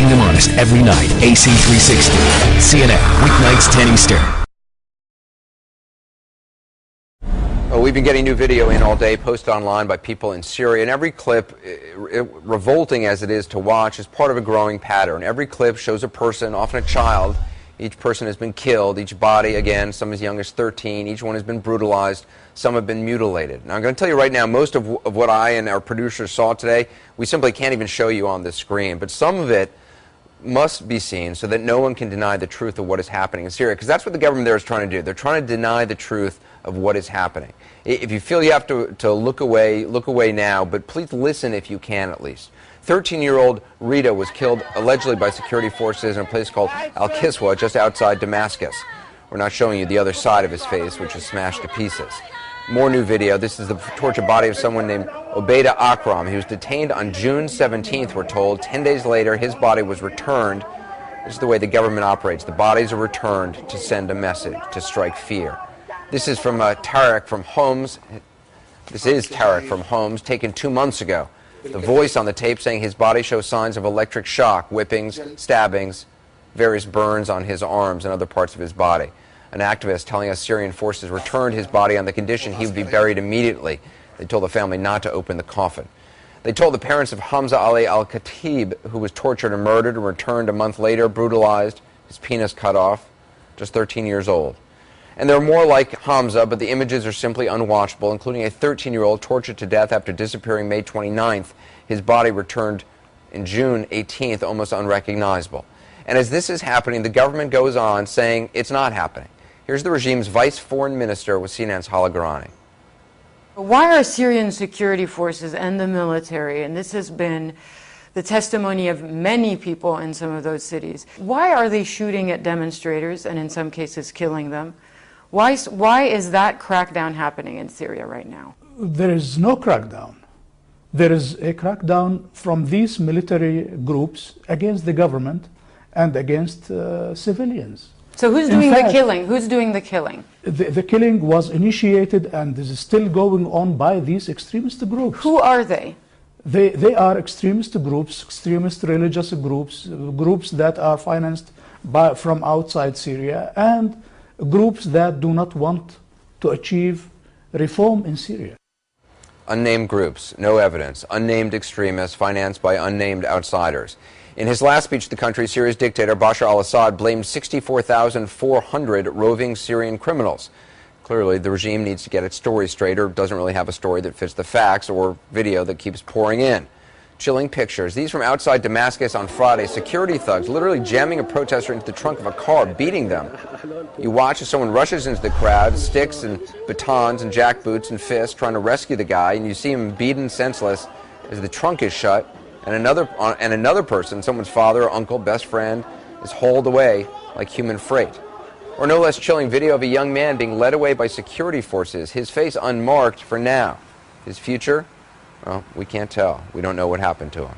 keeping them honest every night. AC 360. CNN, weeknights 10 Eastern. Well, we've been getting new video in all day, posted online by people in Syria, and every clip, revolting as it is to watch, is part of a growing pattern. Every clip shows a person, often a child. Each person has been killed, each body, again, some as young as 13, each one has been brutalized, some have been mutilated. Now, I'm going to tell you right now, most of what I and our producers saw today, we simply can't even show you on the screen, but some of it must be seen so that no one can deny the truth of what is happening in Syria, because that's what the government there is trying to do. They're trying to deny the truth of what is happening. If you feel you have to look away now, but please listen if you can at least. 13-year-old Rita was killed allegedly by security forces in a place called Al-Kiswa just outside Damascus. We're not showing you the other side of his face, which is smashed to pieces. More new video. This is the tortured body of someone named Obeida Akram. He was detained on June 17th, we're told. 10 days later, his body was returned. This is the way the government operates. The bodies are returned to send a message, to strike fear. This is from Tarek from Homs. This is Tarek from Homs, taken 2 months ago. The voice on the tape saying his body shows signs of electric shock, whippings, stabbings, various burns on his arms and other parts of his body. An activist telling us Syrian forces returned his body on the condition he would be buried immediately. They told the family not to open the coffin. They told the parents of Hamza Ali al-Khatib, who was tortured and murdered and returned a month later, brutalized, his penis cut off, just 13 years old. And there are more like Hamza, but the images are simply unwatchable, including a 13-year-old tortured to death after disappearing May 29th. His body returned in June 18th, almost unrecognizable. And as this is happening, the government goes on saying it's not happening. Here's the regime's vice foreign minister with CNN's Hala Garani. Why are Syrian security forces and the military, and this has been the testimony of many people in some of those cities, why are they shooting at demonstrators and in some cases killing them? Why is that crackdown happening in Syria right now? There is no crackdown. There is a crackdown from these military groups against the government and against civilians. So who's doing the killing? Who's doing the killing? The killing was initiated and is still going on by these extremist groups. Who are they? They are extremist groups, extremist religious groups, groups that are financed from outside Syria, and groups that do not want to achieve reform in Syria. Unnamed groups, no evidence. Unnamed extremists financed by unnamed outsiders. In his last speech to the country, Syria's dictator Bashar al-Assad blamed 64,400 roving Syrian criminals. Clearly, the regime needs to get its story straight, or doesn't really have a story that fits the facts, or video that keeps pouring in. Chilling pictures. These from outside Damascus on Friday. Security thugs literally jamming a protester into the trunk of a car, beating them. You watch as someone rushes into the crowd, sticks and batons and jackboots and fists, trying to rescue the guy, and you see him beaten senseless as the trunk is shut, and another person, someone's father, uncle, best friend, is hauled away like human freight. Or no less chilling video of a young man being led away by security forces, his face unmarked for now. His future? Well, we can't tell. We don't know what happened to him.